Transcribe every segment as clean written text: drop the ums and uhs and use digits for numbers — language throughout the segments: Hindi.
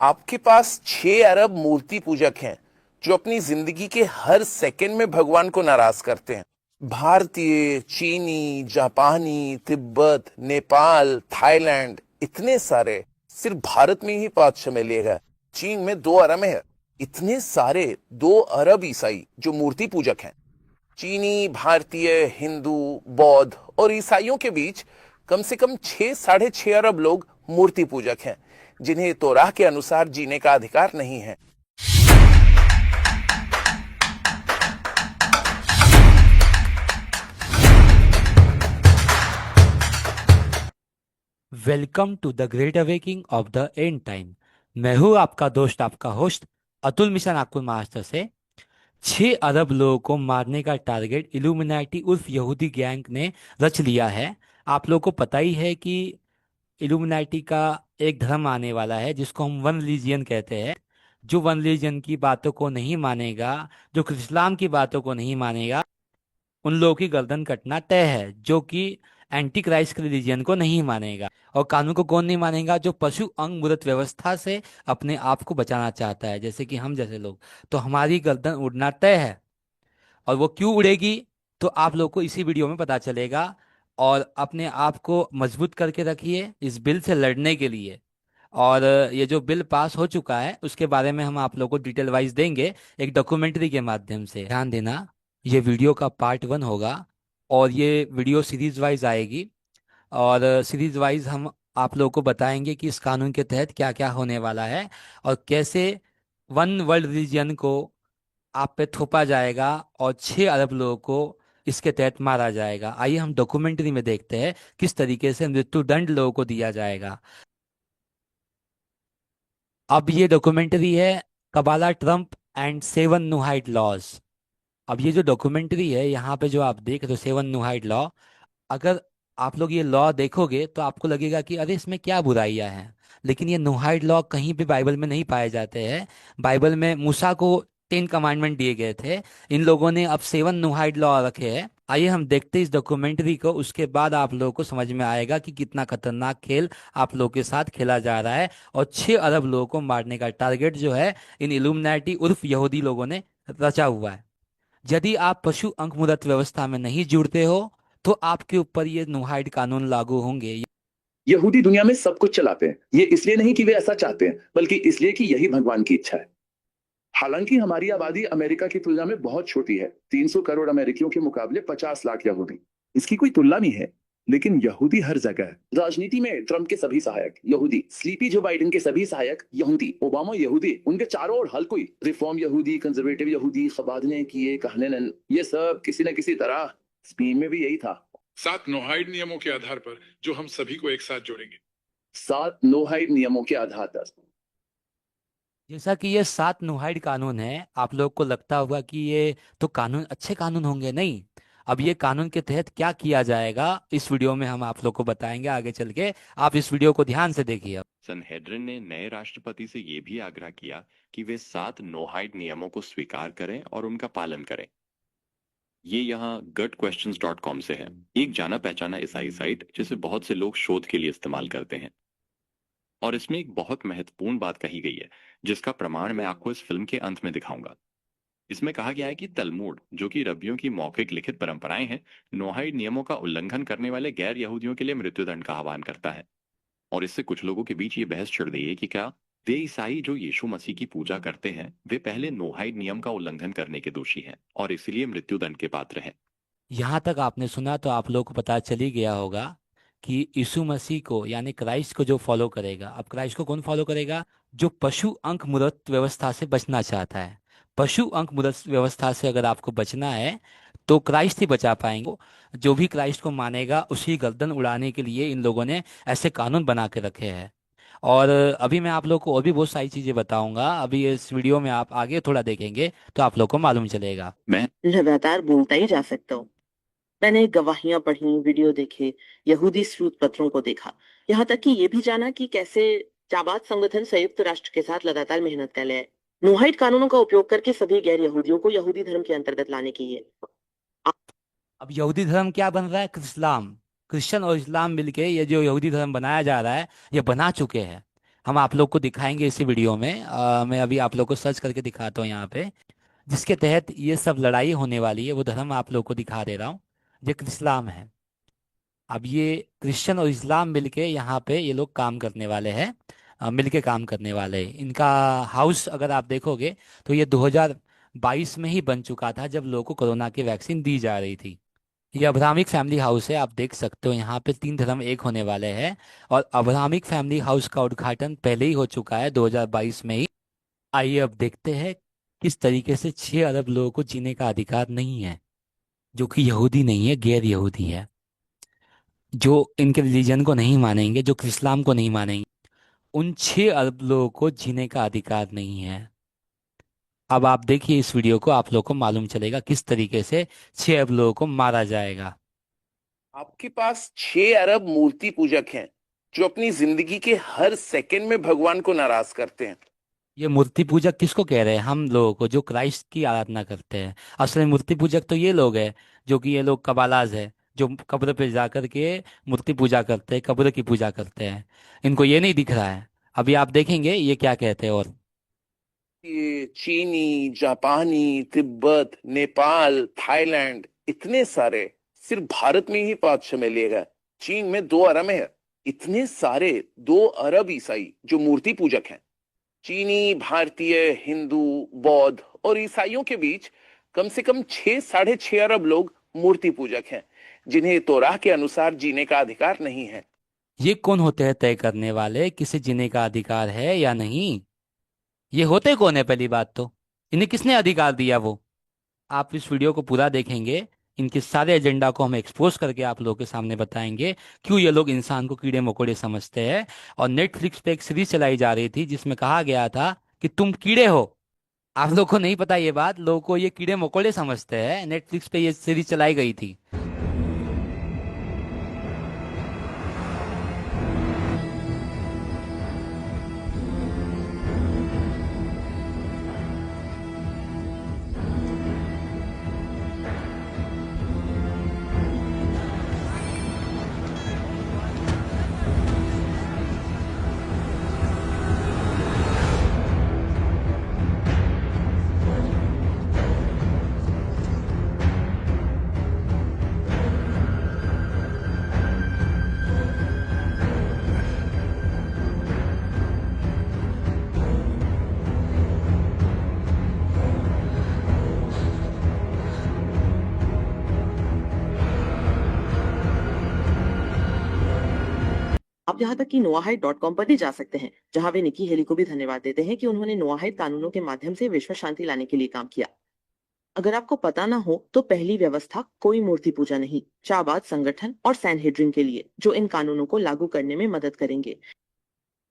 आपके पास 6 अरब मूर्ति पूजक हैं जो अपनी जिंदगी के हर सेकंड में भगवान को नाराज करते हैं। भारतीय, चीनी, जापानी, तिब्बत, नेपाल, थाईलैंड, इतने सारे। सिर्फ भारत में ही 5-6 मिलिएगा। चीन में 2 अरब है। इतने सारे 2 अरब ईसाई जो मूर्ति पूजक हैं। चीनी, भारतीय, हिंदू, बौद्ध और ईसाइयों के बीच कम से कम 6-6.5 अरब लोग मूर्ति पूजक हैं जिन्हें तोराह के अनुसार जीने का अधिकार नहीं है। Welcome to the great awakening of the end time. मैं हूँ आपका दोस्त, आपका होस्ट अतुल मिशन नागपुर महाराष्ट्र से। 6 अरब लोगों को मारने का टारगेट इल्यूमिनाटी उर्फ यहूदी गैंग ने रच लिया है। आप लोगों को पता ही है कि इल्यूमिनाटी का एक धर्म आने वाला है जिसको हम वन रिलीजियन कहते हैं। जो वन रिलीजियन की बातों को नहीं मानेगा, जो इस्लाम की बातों को नहीं मानेगा, उन लोगों की गर्दन कटना तय है। जो कि एंटी क्राइस्ट रिलीजन को नहीं मानेगा। और कानून को कौन नहीं मानेगा? जो पशु अंग मूर्त व्यवस्था से अपने आप को बचाना चाहता है, जैसे कि हम जैसे लोग। तो हमारी गर्दन उड़ना तय है। और वो क्यों उड़ेगी तो आप लोग को इसी वीडियो में पता चलेगा। और अपने आप को मजबूत करके रखिए इस बिल से लड़ने के लिए। और ये जो बिल पास हो चुका है उसके बारे में हम आप लोग को डिटेल वाइज देंगे एक डॉक्यूमेंट्री के माध्यम से। ध्यान देना, ये वीडियो का पार्ट 1 होगा और ये वीडियो सीरीज वाइज आएगी। और सीरीज वाइज हम आप लोगों को बताएंगे कि इस कानून के तहत क्या क्या होने वाला है और कैसे वन वर्ल्ड रिलीजन को आप पे थोपा जाएगा और 6 अरब लोगों को इसके तहत मारा जाएगा। आइए हम डॉक्यूमेंट्री में देखते हैं किस तरीके से मृत्युदंड लोगों को दिया जाएगा। अब ये डॉक्यूमेंट्री है कबाला ट्रम्प एंड 7 नूहाइड लॉज। अब ये जो डॉक्यूमेंट्री है यहाँ पे जो आप देख रहे हो 7 नूहाइड लॉ, अगर आप लोग ये लॉ देखोगे तो आपको लगेगा कि अरे इसमें क्या बुराइयां हैं। लेकिन ये नूहाइड लॉ कहीं भी बाइबल में नहीं पाए जाते हैं। बाइबल में मूसा को 10 कमांडमेंट दिए गए थे। इन लोगों ने अब 7 नूहाइड लॉ रखे हैं। आइए हम देखते हैं इस डॉक्यूमेंट्री को, उसके बाद आप लोगों को समझ में आएगा कि कितना खतरनाक खेल आप लोगों के साथ खेला जा रहा है। और 6 अरब लोगों को मारने का टारगेट जो है इन इल्यूमिनाटी उर्फ यहूदी लोगों ने रचा हुआ है। यदि आप पशु अंक मुदत व्यवस्था में नहीं जुड़ते हो तो आपके ऊपर ये नूहाइड कानून लागू होंगे। यहूदी दुनिया में सब कुछ चलाते हैं। ये इसलिए नहीं कि वे ऐसा चाहते हैं, बल्कि इसलिए कि यही भगवान की इच्छा है। हालांकि हमारी आबादी अमेरिका की तुलना में बहुत छोटी है। 300 करोड़ अमेरिकियों के मुकाबले 50 लाख यहूदी, इसकी कोई तुलना नहीं है। लेकिन यहूदी हर जगह है। राजनीति में ट्रंप के सभी सहायक यहूदी, स्लीपी जो बाइडेन के सभी सहायक यहूदी, ओबामा यहूदी, उनके चारों ओर हर कोई रिफॉर्म यहूदी, कंजर्वेटिव यहूदी, खबादने किए कहने, ये सब किसी न किसी तरह। स्पेन में भी यही था। 7 नोहाइड नियमों के आधार पर जो हम सभी को एक साथ जोड़ेंगे। 7 नोहाइड नियमों के आधार पर। जैसा कि ये 7 नूहाइड कानून है, आप लोग को लगता होगा कि ये तो कानून अच्छे कानून होंगे। नहीं, अब ये कानून के तहत क्या किया जाएगा इस वीडियो में हम आप लोग को बताएंगे आगे चल के। आप इस वीडियो को ध्यान से देखिए। सनहेड्रिन ने नए राष्ट्रपति से यह भी आग्रह किया कि वे 7 नोहाइड नियमों को स्वीकार करें और उनका पालन करें। ये यहाँ gutquestions.com से है, एक जाना पहचाना ईसाई साइट जिसे बहुत से लोग शोध के लिए इस्तेमाल करते हैं। और इसमें एक बहुत महत्वपूर्ण बात कही गई है जिसका प्रमाण मैं आपको इस फिल्म के अंत में दिखाऊंगा। इसमें कहा गया है कि तलमूड, जो कि रब्बियों की मौखिक लिखित परंपराएं हैं, नोहाइड नियमों का उल्लंघन करने वाले गैर यहूदियों के लिए मृत्युदंड का आह्वान करता है। और इससे कुछ लोगों के बीच ये बहस छिड़ गई है कि क्या वे ईसाई जो यीशु मसीह की पूजा करते हैं वे पहले नोहाइड नियम का उल्लंघन करने के दोषी हैं और इसलिए मृत्युदंड के पात्र हैं। यहाँ तक आपने सुना तो आप लोग को पता चल ही गया होगा कि यीशु मसीह को यानी क्राइस्ट को जो फॉलो करेगा, अब क्राइस्ट को कौन फॉलो करेगा? जो पशु अंक मूर्त व्यवस्था से बचना चाहता है। पशु अंक मूर्त व्यवस्था से अगर आपको बचना है तो क्राइस्ट ही बचा पाएंगे। जो भी क्राइस्ट को मानेगा उसी गर्दन उड़ाने के लिए इन लोगों ने ऐसे कानून बना के रखे हैं। और अभी मैं आप लोग को और भी बहुत सारी चीजें बताऊंगा। अभी इस वीडियो में आप आगे थोड़ा देखेंगे तो आप लोग को मालूम चलेगा। मैं लगातार बोलता ही जा सकता हूँ। मैंने गवाहियां पढ़ी, वीडियो देखे, यहूदी स्रोत पत्रों को देखा, यहाँ तक कि ये भी जाना कि कैसे जाबाज संगठन संयुक्त राष्ट्र के साथ लगातार मेहनत कर रहे हैं नोहाइड कानूनों का उपयोग करके सभी गैर यहूदियों को यहूदी धर्म के अंतर्गत लाने की है। अब यहूदी धर्म क्या बन रहा है? इस्लाम। क्रिश्चियन और इस्लाम मिलके ये जो यहूदी धर्म बनाया जा रहा है ये बना चुके हैं। हम आप लोग को दिखाएंगे इसी वीडियो में। मैं अभी आप लोग को सर्च करके दिखाता हूँ यहाँ पे, जिसके तहत ये सब लड़ाई होने वाली है। वो धर्म आप लोग को दिखा दे रहा हूँ, जो कि इस्लाम है। अब ये क्रिश्चियन और इस्लाम मिलके यहाँ पे ये लोग काम करने वाले हैं, मिलके काम करने वाले हैं। इनका हाउस अगर आप देखोगे तो ये 2022 में ही बन चुका था, जब लोगों को कोरोना की वैक्सीन दी जा रही थी। ये अब्राहमिक फैमिली हाउस है, आप देख सकते हो यहाँ पे 3 धर्म एक होने वाले हैं। और अब्राहमिक फैमिली हाउस का उद्घाटन पहले ही हो चुका है 2022 में ही। आइए अब देखते हैं किस तरीके से 6 अरब लोगों को जीने का अधिकार नहीं है, जो कि यहूदी नहीं है, गैर यहूदी है, जो इनके रिलीजन को नहीं मानेंगे, जो कि इस्लाम को नहीं मानेंगे। उन 6 अरब लोगों को जीने का अधिकार नहीं है। अब आप देखिए इस वीडियो को, आप लोग को मालूम चलेगा किस तरीके से 6 अरब लोगों को मारा जाएगा। आपके पास 6 अरब मूर्ति पूजक हैं जो अपनी जिंदगी के हर सेकंड में भगवान को नाराज करते हैं। ये मूर्ति पूजक किसको कह रहे हैं? हम लोगों को, जो क्राइस्ट की आराधना करते हैं। असल में मूर्ति पूजक तो ये लोग हैं, जो कि ये लोग कबालाज है, जो कब्र पे जा करके मूर्ति पूजा करते हैं, कब्र की पूजा करते हैं। इनको ये नहीं दिख रहा है। अभी आप देखेंगे ये क्या कहते हैं। और ये चीनी, जापानी, तिब्बत, नेपाल, थाईलैंड, इतने सारे, सिर्फ भारत में ही 5-6 लिए गए। चीन में 2 अरब है। इतने सारे 2 अरब ईसाई जो मूर्ति पूजक हैं। चीनी, भारतीय, हिंदू, बौद्ध और ईसाइयों के बीच कम से कम 6-6.5 अरब लोग मूर्ति पूजक हैं, जिन्हें तोराह के अनुसार जीने का अधिकार नहीं है। ये कौन होते हैं तय करने वाले किसे जीने का अधिकार है या नहीं? ये होते कौन है पहली बात तो? इन्हें किसने अधिकार दिया वो? आप इस वीडियो को पूरा देखेंगे, इनके सारे एजेंडा को हम एक्सपोज करके आप लोगों के सामने बताएंगे, क्यों ये लोग इंसान को कीड़े मकोड़े समझते हैं। और नेटफ्लिक्स पे एक सीरीज चलाई जा रही थी जिसमें कहा गया था कि तुम कीड़े हो। आप लोग को नहीं पता ये बात, लोगों को ये कीड़े मकोड़े समझते हैं। नेटफ्लिक्स पे ये सीरीज चलाई गई थी। आप यहाँ तक कि noahide.com पर भी जा सकते हैं, जहाँ वे निकी हेली को भी धन्यवाद देते हैं कि उन्होंने नोआहाइड कानूनों के माध्यम से विश्व शांति लाने के लिए काम किया। अगर आपको पता ना हो तो पहली व्यवस्था कोई मूर्ति पूजा नहीं, चाबाद संगठन और सैनहेड्रिन के लिए, जो इन कानूनों को लागू करने में मदद करेंगे।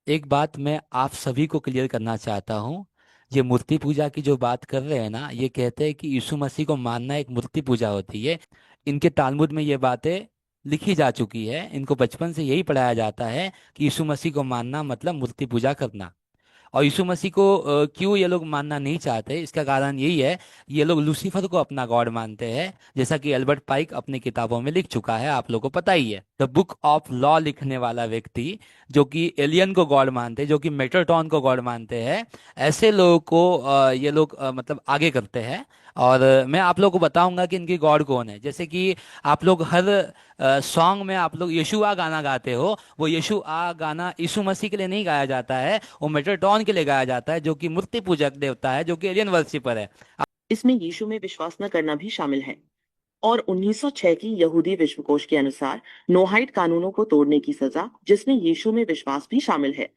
एक बात मैं आप सभी को क्लियर करना चाहता हूँ। ये मूर्ति पूजा की जो बात कर रहे हैं ना, ये कहते हैं कि यीशु मसीह को मानना एक मूर्ति पूजा होती है। इनके तालमुद में ये बातें लिखी जा चुकी है। इनको बचपन से यही पढ़ाया जाता है कि यीशु मसीह को मानना मतलब मूर्ति पूजा करना। और यीशु मसीह को क्यों ये लोग मानना नहीं चाहते, इसका कारण यही है, ये लोग लूसीफर को अपना गॉड मानते हैं, जैसा कि एल्बर्ट पाइक अपनी किताबों में लिख चुका है, आप लोगों को पता ही है। द बुक ऑफ लॉ लिखने वाला व्यक्ति, जो कि एलियन को गॉड मानते हैं, जो कि मेट्रोटॉन को गॉड मानते हैं, ऐसे लोगों को ये लोग मतलब आगे करते हैं। और मैं आप लोगों को बताऊंगा कि इनकी गॉड कौन है। जैसे कि आप लोग हर सॉन्ग में आप लोग यीशु आ गाना गाते हो, वो यीशु आ गाना यीशु मसीह के लिए नहीं गाया जाता है, वो मेट्रोटॉन के लिए गाया जाता है, जो कि मूर्ति पूजक देवता है, जो कि एलियन वर्शिपर है। इसमें यीशु में विश्वास न करना भी शामिल है। और 1906 की यहूदी विश्वकोश के अनुसार नोहाइड कानूनों को तोड़ने की सजा, जिसमें यीशु में विश्वास भी शामिल है।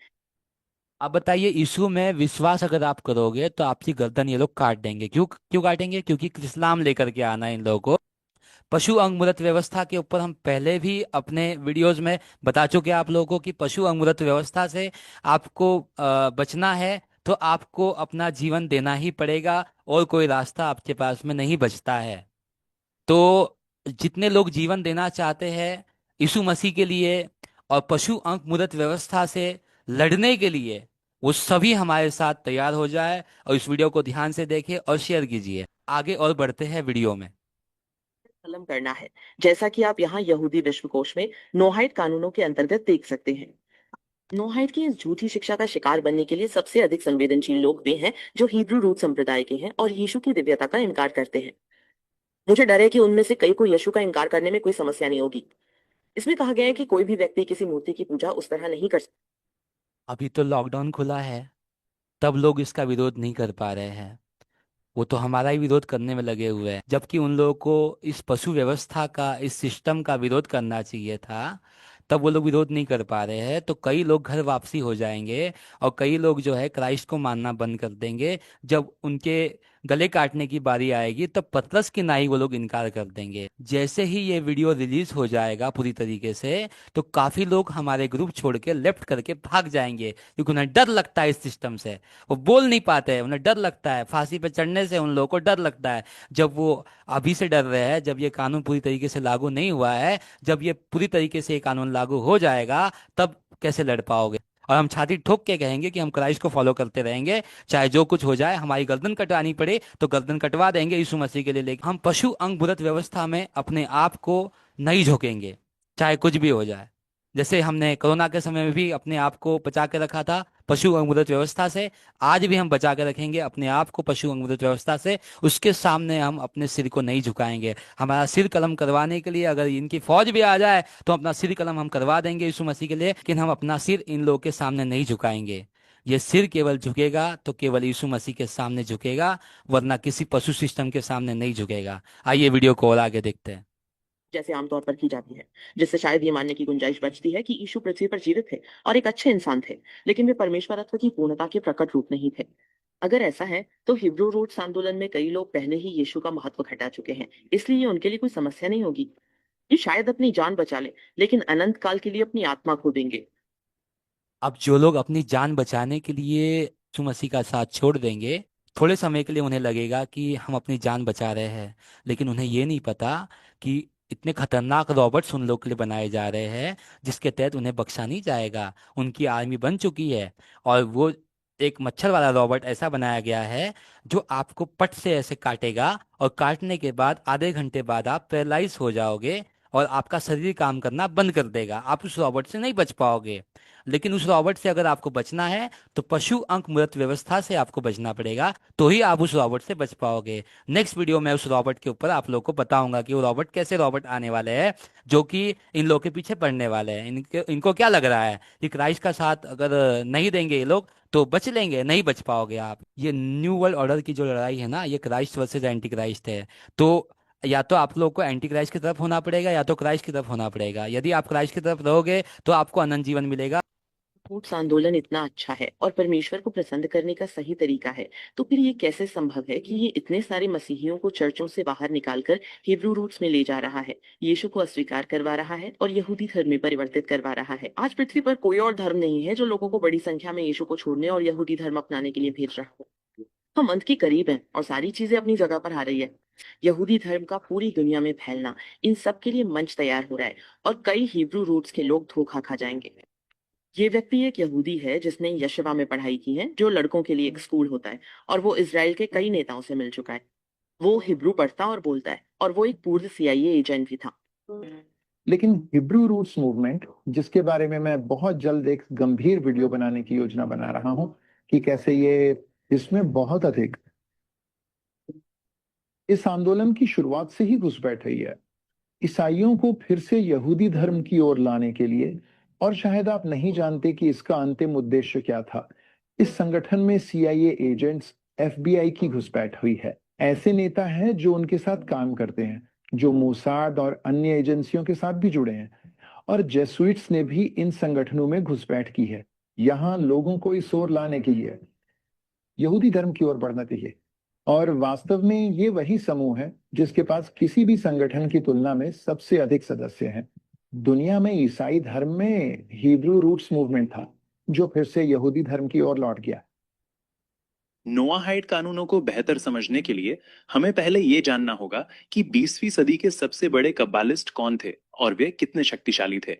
अब बताइए, यीशु में विश्वास अगर आप करोगे तो आपकी गर्दन ये लोग काट देंगे। क्यों क्यों काटेंगे? क्योंकि इस्लाम लेकर के आना है इन लोगों को। पशु अंगमूर्त व्यवस्था के ऊपर हम पहले भी अपने वीडियोस में बता चुके हैं आप लोगों को कि पशु अंगमूर्त व्यवस्था से आपको बचना है तो आपको अपना जीवन देना ही पड़ेगा, और कोई रास्ता आपके पास में नहीं बचता है। तो जितने लोग जीवन देना चाहते हैं यीशु मसीह के लिए और पशु अंगमूर्त व्यवस्था से लड़ने के लिए, वो सभी हमारे साथ तैयार हो जाए। और इस वीडियो को ध्यान से देखें और शेयर कीजिए। आगे और बढ़ते हैं वीडियो में। कलम करना है, जैसा कि आप यहाँ यहूदी विश्वकोश में नोहाइड कानूनों के अंतर्गत देख सकते हैं। नोहाइड की इस झूठी शिक्षा का शिकार बनने के लिए सबसे अधिक संवेदनशील लोग वे हैं जो हिब्रू रूट संप्रदाय के हैं और यीशु की दिव्यता का इनकार करते हैं। मुझे डर है कि उनमें से कई को यीशु का इनकार करने में कोई समस्या नहीं होगी। इसमें कहा गया है कि कोई भी व्यक्ति किसी मूर्ति की पूजा उस तरह नहीं कर सकता। अभी तो लॉकडाउन खुला है, तब लोग इसका विरोध नहीं कर पा रहे हैं। वो तो हमारा ही विरोध करने में लगे हुए हैं, जबकि उन लोगों को इस पशु व्यवस्था का, इस सिस्टम का विरोध करना चाहिए था। तब वो लोग विरोध नहीं कर पा रहे हैं, तो कई लोग घर वापसी हो जाएंगे और कई लोग जो है क्राइस्ट को मानना बंद कर देंगे। जब उनके गले काटने की बारी आएगी तब पतरस की नाई वो लोग इनकार कर देंगे। जैसे ही ये वीडियो रिलीज हो जाएगा पूरी तरीके से, तो काफी लोग हमारे ग्रुप छोड़ के लेफ्ट करके भाग जाएंगे, क्योंकि उन्हें डर लगता है इस सिस्टम से। वो बोल नहीं पाते हैं, उन्हें डर लगता है, फांसी पे चढ़ने से उन लोगों को डर लगता है। जब वो अभी से डर रहे हैं, जब ये कानून पूरी तरीके से लागू नहीं हुआ है, जब ये पूरी तरीके से ये कानून लागू हो जाएगा, तब कैसे लड़ पाओगे? और हम छाती ठोक के कहेंगे कि हम क्राइस्ट को फॉलो करते रहेंगे, चाहे जो कुछ हो जाए, हमारी गर्दन कटवानी पड़े तो गर्दन कटवा देंगे यीशु मसीह के लिए। लेकिन हम पशु अंग बुरत व्यवस्था में अपने आप को नहीं झोंकेंगे, चाहे कुछ भी हो जाए। जैसे हमने कोरोना के समय में भी अपने आप को बचा के रखा था पशु अंगमुद्रत व्यवस्था से, आज भी हम बचा के रखेंगे अपने आप को पशु अंगमुद्रत व्यवस्था से। उसके सामने हम अपने सिर को नहीं झुकाएंगे। हमारा सिर कलम करवाने के लिए अगर इनकी फौज भी आ जाए तो अपना सिर कलम हम करवा देंगे यीशु मसीह के लिए, लेकिन हम अपना सिर इन लोगों के सामने नहीं झुकाएंगे। ये सिर केवल झुकेगा तो केवल यीशु मसीह के सामने झुकेगा, वरना किसी पशु सिस्टम के सामने नहीं झुकेगा। आइए वीडियो को और आगे देखते हैं। जैसे आमतौर पर की जाती है, जिससे शायद ये मानने की गुंजाइश बचती है कि यीशु पृथ्वी पर जीवित थे और एक अच्छे इंसान थे, लेकिन वे परमेश्वरत्व की पूर्णता के प्रकट रूप नहीं थे। अगर ऐसा है तो हिब्रू रूट्स आंदोलन में कई लोग पहले ही यीशु का महत्व घटा चुके हैं, इसलिए ये उनके लिए कोई समस्या नहीं होगी। ये शायद अपनी जान बचा ले, लेकिन अनंत काल के लिए अपनी आत्मा खो देंगे। अब जो लोग अपनी जान बचाने के लिए यीशु मसीह का साथ छोड़ देंगे, थोड़े समय के लिए उन्हें लगेगा कि हम अपनी जान बचा रहे हैं, लेकिन उन्हें ये नहीं पता कि इतने खतरनाक रॉबर्ट्स उन लोग के लिए बनाए जा रहे हैं जिसके तहत उन्हें बख्शा नहीं जाएगा। उनकी आर्मी बन चुकी है और वो एक मच्छर वाला रॉबर्ट ऐसा बनाया गया है जो आपको पट से ऐसे काटेगा और काटने के बाद आधे घंटे बाद आप पैरालाइज हो जाओगे और आपका शरीर काम करना बंद कर देगा। आप उस रॉबर्ट से नहीं बच पाओगे। लेकिन उस रॉबर्ट से अगर आपको बचना है तो पशु अंक मूर्त व्यवस्था से आपको बचना पड़ेगा, तो ही आप उस रॉबर्ट से बच पाओगे। नेक्स्ट वीडियो में उस रॉबर्ट के ऊपर आप लोग को बताऊंगा कि वो रॉबर्ट कैसे रॉबर्ट आने वाले हैं जो कि इन लोग के पीछे पड़ने वाले हैं। इनको क्या लग रहा है कि क्राइस्ट का साथ अगर नहीं देंगे ये लोग तो बच लेंगे? नहीं बच पाओगे आप। ये न्यू वर्ल्ड ऑर्डर की जो लड़ाई है ना, ये क्राइस्ट वर्सेस एंटी क्राइस्ट है। तो या तो आप लोग को एंटी क्राइस्ट की तरफ होना पड़ेगा या तो क्राइस्ट की तरफ होना पड़ेगा। यदि आप क्राइस्ट की तरफ रहोगे तो आपको अनंत जीवन मिलेगा। रूट्स आंदोलन इतना अच्छा है और परमेश्वर को प्रसन्न करने का सही तरीका है, तो फिर ये कैसे संभव है कि ये इतने सारे मसीहियों को चर्चों से बाहर निकालकर हिब्रू रूट्स में ले जा रहा है, यीशु को अस्वीकार करवा रहा है और यहूदी धर्म में परिवर्तित करवा रहा है? आज पृथ्वी पर कोई और धर्म नहीं है जो लोगों को बड़ी संख्या में यीशु को छोड़ने और यहूदी धर्म अपनाने के लिए भेज रहा हो। हम अंत के करीब हैं और सारी चीजें अपनी जगह पर आ रही है। यहूदी धर्म का पूरी दुनिया में फैलना, इन सब के लिए मंच तैयार हो रहा है और कई हिब्रू रूट्स के लोग धोखा खा जाएंगे। ये व्यक्ति एक यहूदी है जिसने यशवा में पढ़ाई की है, जो लड़कों के लिए एक स्कूल होता है, और वो इजराइल के कई नेताओं से मिल चुका है। वो हिब्रू पढ़ता और बोलता है और वो एक पूर्व CIA एजेंट भी था। लेकिन हिब्रू रूट्स मूवमेंट, जिसके बारे में मैं बहुत जल्द एक गंभीर वीडियो बनाने की योजना बना रहा हूं कि कैसे ये इसमें बहुत अधिक इस आंदोलन की शुरुआत से ही घुसपैठ रही है, ईसाइयों को फिर से यहूदी धर्म की ओर लाने के लिए। और शायद आप नहीं जानते कि इसका अंतिम उद्देश्य क्या था। इस संगठन में CIA एजेंट्स, FBI की घुसपैठ हुई है। ऐसे नेता हैं जो उनके साथ काम करते हैं, जो मोसाद और अन्य एजेंसियों के साथ भी जुड़े हैं। और जेसुइट्स ने भी इन संगठनों में घुसपैठ की है, यहाँ लोगों को इस ओर लाने के लिए, यहूदी धर्म की ओर बढ़ना चाहिए। और वास्तव में ये वही समूह है जिसके पास किसी भी संगठन की तुलना में सबसे अधिक सदस्य हैं। दुनिया में ईसाई धर्म में हिब्रू रूट्स मूवमेंट था जो फिर से यहूदी धर्म की ओर लौट गया। नोआहाइड कानूनों को बेहतर समझने के लिए हमें पहले ये जानना होगा कि 20वीं सदी के सबसे बड़े कब्बालिस्ट कौन थे और वे कितने शक्तिशाली थे।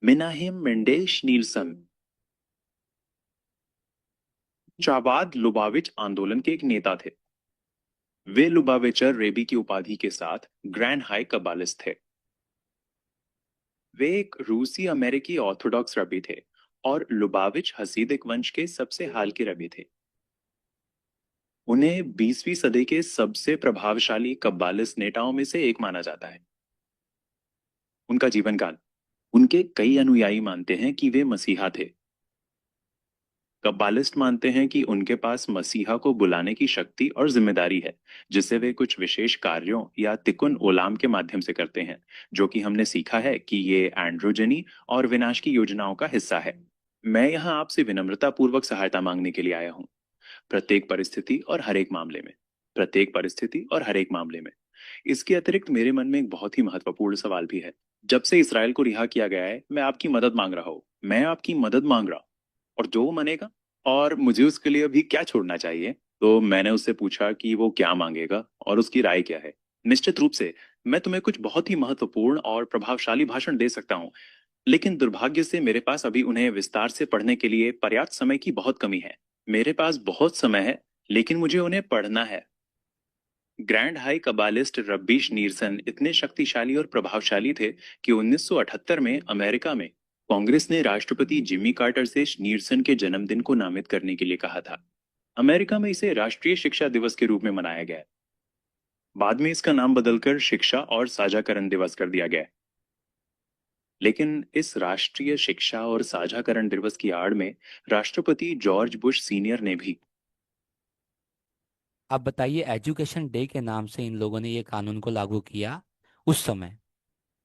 मेनाहेम मेंडेश नील्सन चाबाद लुबाविच आंदोलन के एक नेता थे। वे लुबाविचर रेबी की उपाधि के साथ ग्रैंड हाई कब्बालिस्ट थे। वे एक रूसी अमेरिकी ऑर्थोडॉक्स रबी थे और लुबाविच हसीदिक वंश के सबसे हाल के रबी थे। उन्हें 20वीं सदी के सबसे प्रभावशाली कब्बालिस्ट नेताओं में से एक माना जाता है। उनका जीवन काल, उनके कई अनुयायी मानते हैं कि वे मसीहा थे। कब्बालिस्ट मानते हैं कि उनके पास मसीहा को बुलाने की शक्ति और जिम्मेदारी है, जिसे वे कुछ विशेष कार्यों या तिकुन ओलाम के माध्यम से करते हैं, जो कि हमने सीखा है कि ये एंड्रोजनी और विनाश की योजनाओं का हिस्सा है। मैं यहाँ आपसे विनम्रता पूर्वक सहायता मांगने के लिए आया हूँ। प्रत्येक परिस्थिति और हर एक मामले में, प्रत्येक परिस्थिति और हर एक मामले में। इसके अतिरिक्त मेरे मन में एक बहुत ही महत्वपूर्ण सवाल भी है। जब से इसराइल को रिहा किया गया है, मैं आपकी मदद मांग रहा हूँ। मैं आपकी मदद मांग रहा हूँ, और जो वो मानेगा, और मुझे उसके लिए अभी क्या छोड़ना चाहिए। तो मैंने उससे पूछा कि वो क्या मांगेगा और उसकी राय क्या है। निश्चित रूप से मैं तुम्हें कुछ बहुत ही महत्वपूर्ण और प्रभावशाली भाषण दे सकता हूँ, लेकिन दुर्भाग्य से मेरे पास अभी उन्हें विस्तार से पढ़ने के लिए पर्याप्त समय की बहुत कमी है। मेरे पास बहुत समय है, लेकिन मुझे उन्हें पढ़ना है। ग्रैंड हाई कबालिस्ट रब्बी नीरसन इतने शक्तिशाली और प्रभावशाली थे कि 1978 में अमेरिका में कांग्रेस ने राष्ट्रपति जिमी कार्टर से नीरसन के जन्मदिन को नामित करने के लिए कहा था। अमेरिका में इसे राष्ट्रीय शिक्षा दिवस के रूप में मनाया गया। बाद में इसका नाम बदलकर शिक्षा और साझाकरण दिवस कर दिया गया। लेकिन इस राष्ट्रीय शिक्षा और साझाकरण दिवस की आड़ में राष्ट्रपति जॉर्ज बुश सीनियर ने भी अब बताइए, एजुकेशन डे के नाम से इन लोगों ने ये कानून को लागू किया उस समय।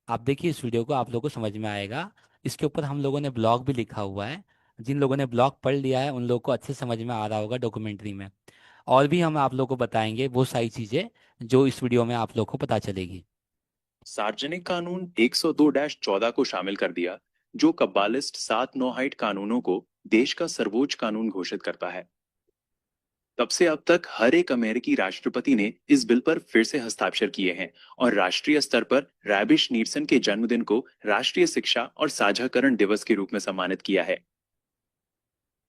आप देखिए इस वीडियो को, आप लोगों को समझ में आएगा। इसके ऊपर हम लोगों ने ब्लॉग भी लिखा हुआ है। जिन लोगों ने ब्लॉग पढ़ लिया है उन लोगों को अच्छे समझ में आ रहा होगा डॉक्यूमेंट्री में। और भी हम आप लोगों को बताएंगे वो सारी चीज़ें जो इस वीडियो में आप लोगों को पता चलेगी। सार्वजनिक कानून 102-14 को शामिल कर दिया, जो कब्बालिस्ट 7 नोहाइट कानूनों को देश का सर्वोच्च कानून घोषित करता है। तब से अब तक हर एक अमेरिकी राष्ट्रपति ने इस बिल पर फिर से हस्ताक्षर किए हैं और राष्ट्रीय स्तर पर रैबिश नीरसन के जन्मदिन को राष्ट्रीय शिक्षा और साझाकरण दिवस के रूप में सम्मानित किया है।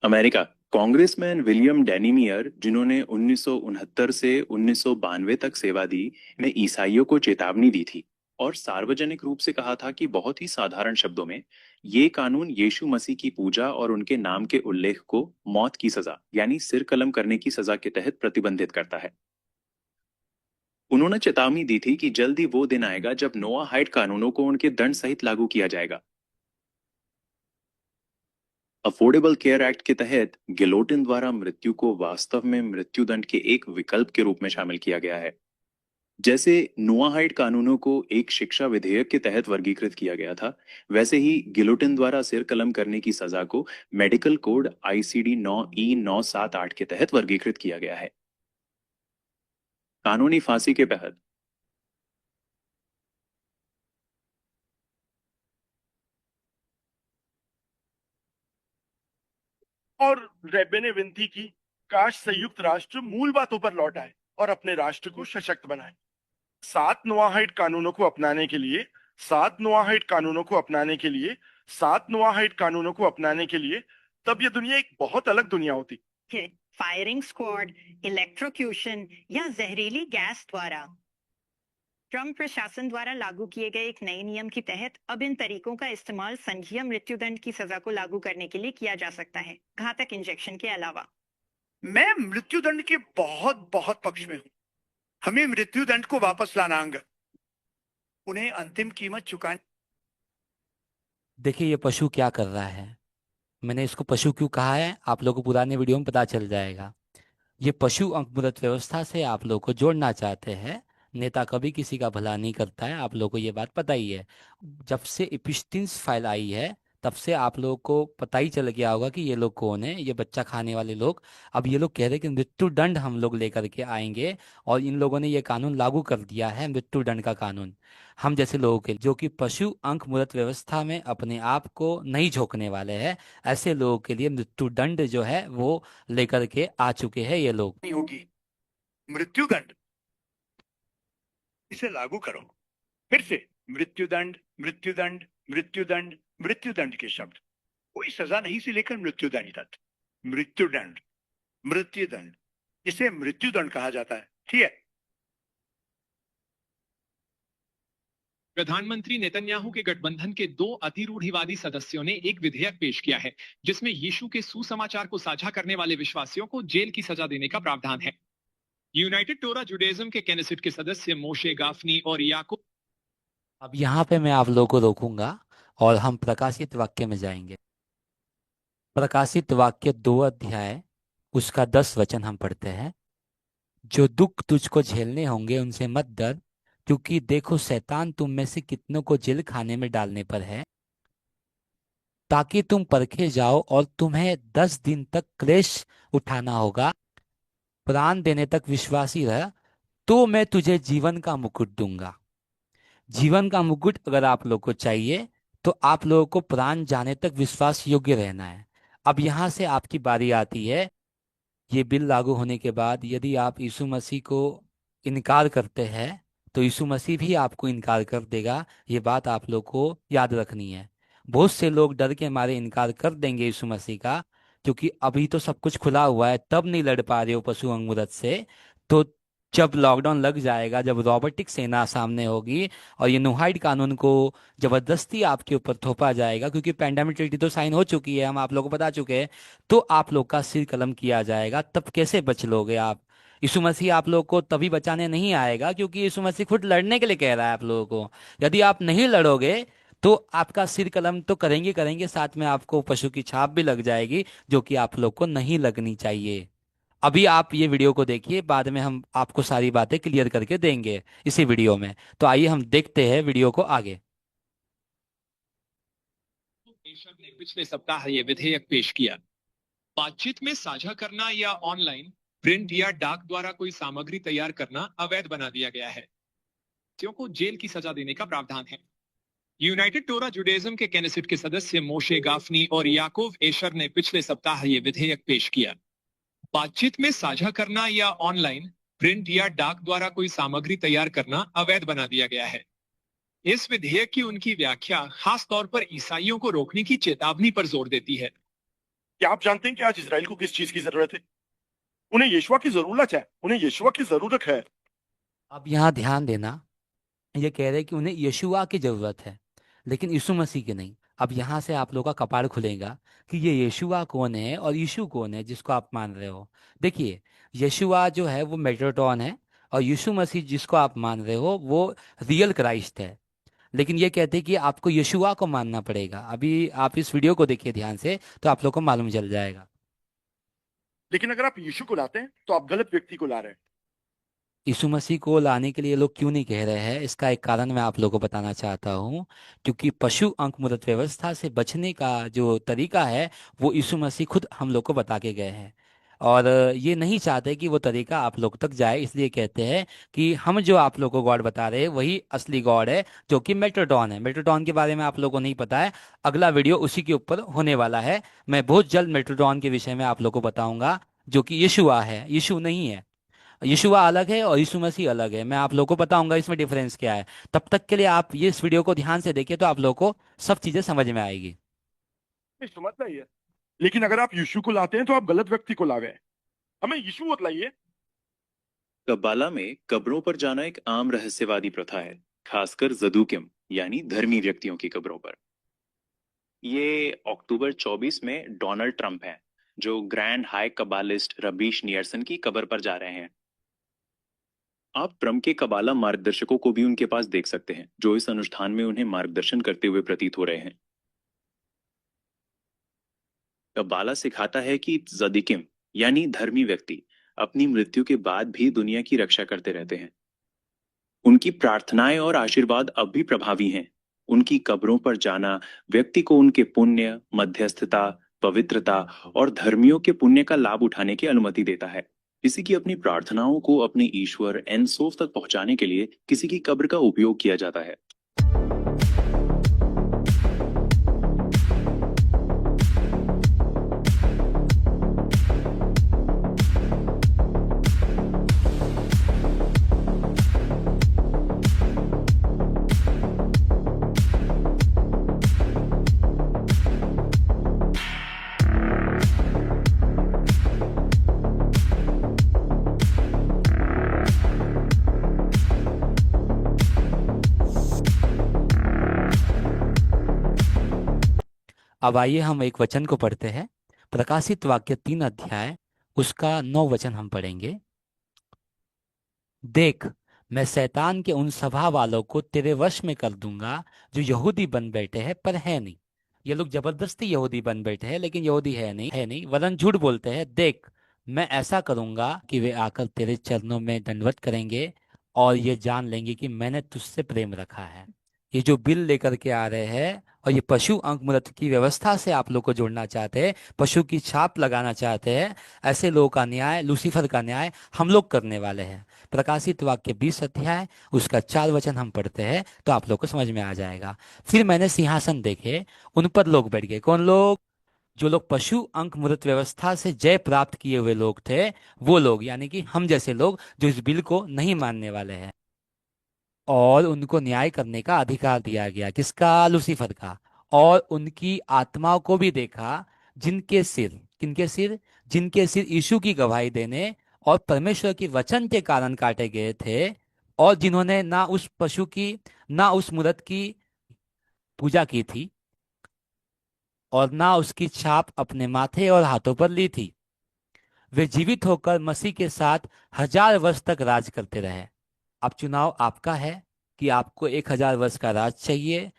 अमेरिका कांग्रेसमैन विलियम डेनिमियर, जिन्होंने 1969 से 1992 तक सेवा दी, ने ईसाइयों को चेतावनी दी थी और सार्वजनिक रूप से कहा था कि बहुत ही साधारण शब्दों में ये कानून यीशु मसीह की पूजा और उनके नाम के उल्लेख को मौत की सजा यानी सिर कलम करने की सजा के तहत प्रतिबंधित करता है। उन्होंने चेतावनी दी थी कि जल्दी वो दिन आएगा जब नोआहाइड कानूनों को उनके दंड सहित लागू किया जाएगा। अफोर्डेबल केयर एक्ट के तहत गिलोटिन द्वारा मृत्यु को वास्तव में मृत्युदंड के एक विकल्प के रूप में शामिल किया गया है। जैसे नोआहाइड कानूनों को एक शिक्षा विधेयक के तहत वर्गीकृत किया गया था, वैसे ही गिलोटिन द्वारा सिर कलम करने की सजा को मेडिकल कोड आईसीडी 9E978 के तहत वर्गीकृत किया गया है। कानूनी फांसी के तहत और रेबे ने विनती की, काश संयुक्त राष्ट्र मूल बातों पर लौट आए और अपने राष्ट्र को सशक्त बनाए। 7 नोआहाइड कानूनों को अपनाने के लिए 7 नोआहाइड कानूनों को अपनाने के लिए 7 नोआहाइड कानूनों को अपनाने के लिए तब यह दुनिया एक बहुत अलग दुनिया होती। फायरिंग स्क्वाड, इलेक्ट्रोक्यूशन या जहरीली गैस द्वारा ट्रम्प प्रशासन द्वारा लागू किए गए एक नए नियम के तहत अब इन तरीकों का इस्तेमाल संघीय मृत्युदंड की सजा को लागू करने के लिए किया जा सकता है, घातक इंजेक्शन के अलावा। मैं मृत्युदंड के बहुत बहुत पक्ष में हूँ। हमें मृत्युदंड को वापस लाना अंग, उन्हें अंतिम कीमत चुकाने। देखिए ये पशु क्या कर रहा है। मैंने इसको पशु क्यों कहा है आप लोगों को पुराने वीडियो में पता चल जाएगा। ये पशु अंकमुदत व्यवस्था से आप लोग को जोड़ना चाहते हैं। नेता कभी किसी का भला नहीं करता है, आप लोगों को ये बात पता ही है। जब से इपिस्टिन्स फाइल आई है तब से आप लोगों को पता ही चल गया होगा कि ये लोग कौन है, ये बच्चा खाने वाले लोग। अब ये लोग कह रहे हैं कि मृत्युदंड हम लोग लेकर के आएंगे और इन लोगों ने ये कानून लागू कर दिया है, मृत्युदंड का कानून, हम जैसे लोगों के, जो कि पशु अंक मुदत व्यवस्था में अपने आप को नहीं झोंकने वाले हैं। ऐसे लोगों के लिए मृत्युदंड जो है वो लेकर के आ चुके हैं ये लोग। नहीं होगी मृत्युदंड, इसे लागू करो। फिर से मृत्युदंड, मृत्युदंड, मृत्युदंड, मृत्युदंड के शब्द, कोई सजा नहीं से लेकर मृत्युदंड तक। मृत्युदंड, मृत्युदंड, इसे मृत्युदंड कहा जाता है, ठीक है। प्रधानमंत्री नेतन्याहू के गठबंधन के 2 अतिरूढ़िवादी सदस्यों ने एक विधेयक पेश किया है जिसमें यीशु के सुसमाचार को साझा करने वाले विश्वासियों को जेल की सजा देने का प्रावधान है। यूनाइटेड टोरा जुडाइज्म के केनेसेट के सदस्य मोशे गाफनी और याकूब। अब यहाँ पे मैं आप लोगों को रोकूंगा और हम प्रकाशित वाक्य में जाएंगे। प्रकाशित वाक्य 2 अध्याय उसका 10 वचन हम पढ़ते हैं। जो दुख तुझको झेलने होंगे उनसे मत डर, क्योंकि देखो शैतान तुम में से कितनों को जेल खाने में डालने पर है, ताकि तुम परखे जाओ, और तुम्हें 10 दिन तक क्लेश उठाना होगा। प्राण देने तक विश्वासी रह, तो मैं तुझे जीवन का मुकुट दूंगा। जीवन का मुकुट अगर आप लोग को चाहिए तो आप लोगों को प्राण जाने तक विश्वास योग्य रहना है। अब यहाँ से आपकी बारी आती है। ये बिल लागू होने के बाद यदि आप यीशु मसीह को इनकार करते हैं तो यीशु मसीह भी आपको इनकार कर देगा। ये बात आप लोग को याद रखनी है। बहुत से लोग डर के मारे इनकार कर देंगे यीशु मसीह का, क्योंकि अभी तो सब कुछ खुला हुआ है, तब नहीं लड़ पा रहे हो पशु अंगुरत से। तो जब लॉकडाउन लग जाएगा, जब रोबोटिक सेना सामने होगी और ये नोहाइड कानून को जबरदस्ती आपके ऊपर थोपा जाएगा, क्योंकि पैंडेमिक ट्रीटी तो साइन हो चुकी है, हम आप लोगों को बता चुके हैं, तो आप लोग का सिर कलम किया जाएगा। तब कैसे बच लोगे आप? यीशु मसीह आप लोग को तभी बचाने नहीं आएगा, क्योंकि यीशु मसीह खुद लड़ने के लिए कह रहा है आप लोगों को। यदि आप नहीं लड़ोगे तो आपका सिर कलम तो करेंगे, साथ में आपको पशु की छाप भी लग जाएगी, जो कि आप लोग को नहीं लगनी चाहिए। अभी आप ये वीडियो को देखिए, बाद में हम आपको सारी बातें क्लियर करके देंगे इसी वीडियो में। तो आइए हम देखते हैं वीडियो को आगे। एशर ने पिछले सप्ताह ये विधेयक पेश किया। बातचीत में साझा करना या ऑनलाइन, प्रिंट या डाक द्वारा कोई सामग्री तैयार करना अवैध बना दिया गया है। को जेल की सजा देने का प्रावधान है। यूनाइटेड टोरा जुडाइज्म के केनेसेट के सदस्य मोशे गाफनी और याकूब एशर ने पिछले सप्ताह ये विधेयक पेश किया। बातचीत में साझा करना या ऑनलाइन, प्रिंट या डाक द्वारा कोई सामग्री तैयार करना अवैध बना दिया गया है। इस विधेयक की उनकी व्याख्या खास तौर पर ईसाइयों को रोकने की चेतावनी पर जोर देती है। क्या आप जानते हैं कि आज इजराइल को किस चीज की जरूरत है? उन्हें यीशुआ की जरूरत है, उन्हें यीशुआ की जरूरत है। अब यहाँ ध्यान देना, ये कह रहे हैं कि उन्हें यीशुआ की जरूरत है, लेकिन यीशु मसीह की नहीं। अब यहाँ से आप लोगों का कपाड़ खुलेगा कि ये यीशुआ कौन है और यीशु कौन है जिसको आप मान रहे हो। देखिए, यीशुआ जो है वो मेट्रोटॉन है, और यीशु मसीह जिसको आप मान रहे हो वो रियल क्राइस्ट है। लेकिन ये कहते हैं कि आपको यीशुआ को मानना पड़ेगा। अभी आप इस वीडियो को देखिए ध्यान से, तो आप लोग को मालूम चल जाएगा। लेकिन अगर आप यीशु को लाते हैं तो आप गलत व्यक्ति को ला रहे हैं। यीशु मसीह को लाने के लिए लोग क्यों नहीं कह रहे हैं, इसका एक कारण मैं आप लोगों को बताना चाहता हूँ। क्योंकि पशु अंकमुरत व्यवस्था से बचने का जो तरीका है वो यीशु मसीह खुद हम लोग को बता के गए हैं, और ये नहीं चाहते कि वो तरीका आप लोग तक जाए। इसलिए कहते हैं कि हम जो आप लोग को गॉड बता रहे हैं वही असली गॉड है, जो कि मेट्रोटॉन है। मेट्रोटॉन के बारे में आप लोगों को नहीं पता है, अगला वीडियो उसी के ऊपर होने वाला है। मैं बहुत जल्द मेट्रोटॉन के विषय में आप लोग को बताऊंगा, जो कि यीशुआ है, यीशु नहीं है। यीशुआ अलग है और यीशु मसीह अलग है। मैं आप लोगों को बताऊंगा इसमें डिफरेंस क्या है। तब तक के लिए आप ये इस वीडियो को ध्यान से देखिए, तो आप लोगों को सब चीजें समझ में आएगी। समझना ही है। लेकिन अगर आप यीशु को लाते हैं तो आप गलत व्यक्ति को ला गए। हमें यीशु बतलाइए। कब्बाला में कब्रों पर जाना एक आम रहस्यवादी प्रथा है, खासकर ज़दूकिम यानी धर्मी व्यक्तियों की कब्रों पर। ये अक्टूबर 24 में डोनाल्ड ट्रंप हैं, जो ग्रैंड हाई कबालिस्ट रबीश नियर्सन की कब्र पर जा रहे हैं। आप ट्रंप के कबाला मार्गदर्शकों को भी उनके पास देख सकते हैं, जो इस अनुष्ठान में उन्हें मार्गदर्शन करते हुए प्रतीत हो रहे हैं। कब्बाला सिखाता है कि ज़दीकिम यानी धर्मी व्यक्ति अपनी मृत्यु के बाद भी दुनिया की रक्षा करते रहते हैं। उनकी प्रार्थनाएं और आशीर्वाद अब भी प्रभावी हैं। उनकी कब्रों पर जाना व्यक्ति को उनके पुण्य, मध्यस्थता, पवित्रता और धर्मियों के पुण्य का लाभ उठाने की अनुमति देता है। किसी की अपनी प्रार्थनाओं को अपने ईश्वर एनसोफ तक पहुंचाने के लिए किसी की कब्र का उपयोग किया जाता है। अब आइए हम एक वचन को पढ़ते हैं। प्रकाशित वाक्य 3 अध्याय उसका 9 वचन हम पढ़ेंगे। देख, मैं शैतान के उन सभा वालों को तेरे वश में कर दूंगा जो यहूदी बन बैठे हैं पर है नहीं। ये लोग जबरदस्ती यहूदी बन बैठे हैं लेकिन यहूदी है नहीं वरन झूठ बोलते हैं। देख, मैं ऐसा करूंगा कि वे आकर तेरे चरणों में दंडवत करेंगे और ये जान लेंगे कि मैंने तुझसे प्रेम रखा है। ये जो बिल लेकर के आ रहे हैं और ये पशु अंक मूर्त की व्यवस्था से आप लोग को जोड़ना चाहते हैं, पशु की छाप लगाना चाहते हैं, ऐसे लोगों का न्याय, लूसीफर का न्याय हम लोग करने वाले हैं। प्रकाशित वाक्य 20 अध्याय उसका 4 वचन हम पढ़ते हैं तो आप लोग को समझ में आ जाएगा। फिर मैंने सिंहासन देखे, उन पर लोग बैठ गए। कौन लोग? जो लोग पशु अंक मूर्त व्यवस्था से जय प्राप्त किए हुए लोग थे, वो लोग, यानी कि हम जैसे लोग जो इस बिल को नहीं मानने वाले हैं। और उनको न्याय करने का अधिकार दिया गया। किसका? लूसीफर का। और उनकी आत्माओं को भी देखा जिनके सिर, किनके सिर? जिनके सिर यीशु की गवाही देने और परमेश्वर की वचन के कारण काटे गए थे, और जिन्होंने ना उस पशु की ना उस मूर्त की पूजा की थी और ना उसकी छाप अपने माथे और हाथों पर ली थी। वे जीवित होकर मसीह के साथ 1000 वर्ष तक राज करते रहे। अब चुनाव आपका है कि आपको 1000 वर्ष का राज चाहिए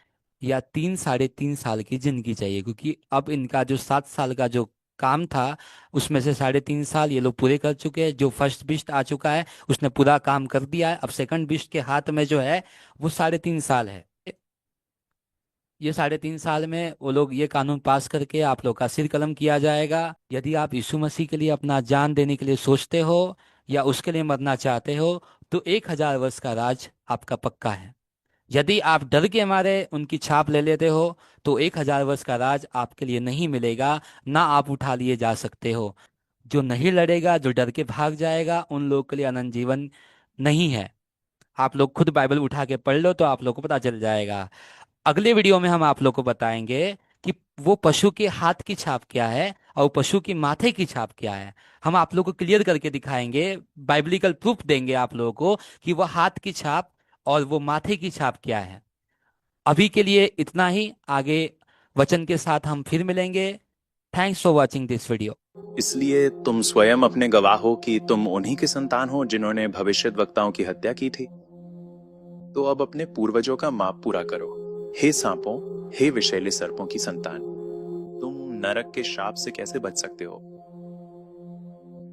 या 3-3.5 साल की जिंदगी चाहिए, क्योंकि अब इनका जो 7 साल का जो काम था उसमें से 3.5 साल ये लोग पूरे कर चुके हैं। जो फर्स्ट बिस्ट आ चुका है उसने पूरा काम कर दिया है। अब सेकंड बिस्ट के हाथ में जो है वो 3.5 साल है। ये 3.5 साल में वो लोग ये कानून पास करके आप लोग का सिर कलम किया जाएगा। यदि आप यीशु मसीह के लिए अपना जान देने के लिए सोचते हो या उसके लिए मरना चाहते हो तो 1000 वर्ष का राज आपका पक्का है। यदि आप डर के मारे उनकी छाप ले लेते हो तो 1000 वर्ष का राज आपके लिए नहीं मिलेगा, ना आप उठा लिए जा सकते हो। जो नहीं लड़ेगा, जो डर के भाग जाएगा, उन लोगों के लिए अनंत जीवन नहीं है। आप लोग खुद बाइबल उठा के पढ़ लो तो आप लोग को पता चल जाएगा। अगले वीडियो में हम आप लोग को बताएंगे कि वो पशु के हाथ की छाप क्या है और पशु की माथे की छाप क्या है। हम आप लोग को क्लियर करके दिखाएंगे, बाइबलिकल प्रूफ देंगे आप लोगों को कि वो हाथ की छाप और वो माथे की छाप क्या है। अभी के लिए इतना ही, आगे वचन के साथ हम फिर मिलेंगे। Thanks for watching this video. इसलिए तुम स्वयं अपने गवाह हो कि तुम उन्हीं की संतान हो जिन्होंने भविष्यद्वक्ताओं की हत्या की थी। तो अब अपने पूर्वजों का माप पूरा करो, हे सांपों, हे विषैले सर्पों की संतान। तुम नरक के श्राप से कैसे बच सकते हो?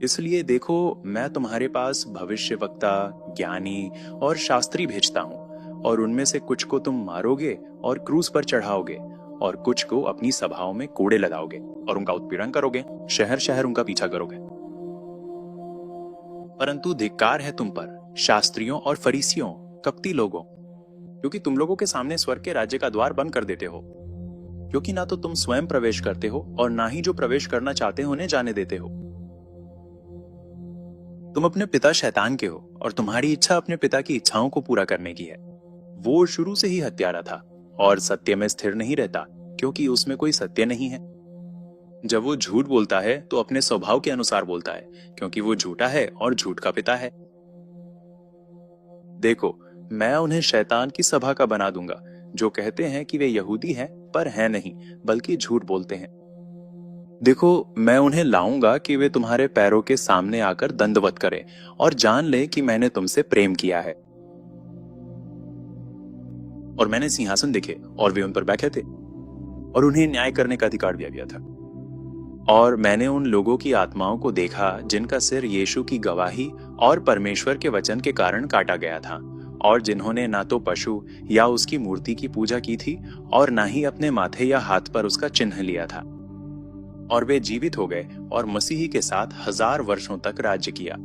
इसलिए देखो, मैं तुम्हारे पास भविष्यवक्ता, ज्ञानी और शास्त्री भेजता हूं, और उनमें से कुछ को तुम मारोगे और क्रूस पर चढ़ाओगे, और कुछ को अपनी सभाओं में कोड़े लगाओगे और उनका उत्पीड़न करोगे, शहर शहर उनका पीछा करोगे। परंतु धिक्कार है तुम पर, शास्त्रियों और फरीसियों, कपटी लोगों, क्योंकि तुम लोगों के सामने स्वर्ग के राज्य का द्वार बंद कर देते हो, क्योंकि ना तो तुम स्वयं प्रवेश करते हो और ना ही जो प्रवेश करना चाहते हो उन्हें जाने देते हो। तुम अपने पिता शैतान के हो और तुम्हारी इच्छा अपने पिता की इच्छाओं को पूरा करने की है। वो शुरू से ही हत्यारा था और सत्य में स्थिर नहीं रहता, क्योंकि उसमें कोई सत्य नहीं है। जब वो झूठ बोलता है तो अपने स्वभाव के अनुसार बोलता है, क्योंकि वो झूठा है और झूठ का पिता है। देखो, मैं उन्हें शैतान की सभा का बना दूंगा, जो कहते हैं कि वे यहूदी हैं पर हैं नहीं, बल्कि झूठ बोलते हैं। देखो, मैं उन्हें लाऊंगा कि वे तुम्हारे पैरों के सामने आकर दंडवत करें और जान ले कि मैंने तुमसे प्रेम किया है। और मैंने सिंहासन देखे और वे उन पर बैठे थे और उन्हें न्याय करने का अधिकार दिया गया था। और मैंने उन लोगों की आत्माओं को देखा जिनका सिर यीशु की गवाही और परमेश्वर के वचन के कारण काटा गया था, और जिन्होंने ना तो पशु या उसकी मूर्ति की पूजा की थी और ना ही अपने माथे या हाथ पर उसका चिन्ह लिया था। और वे जीवित हो गए और मसीही के साथ 1000 वर्षों तक राज्य किया।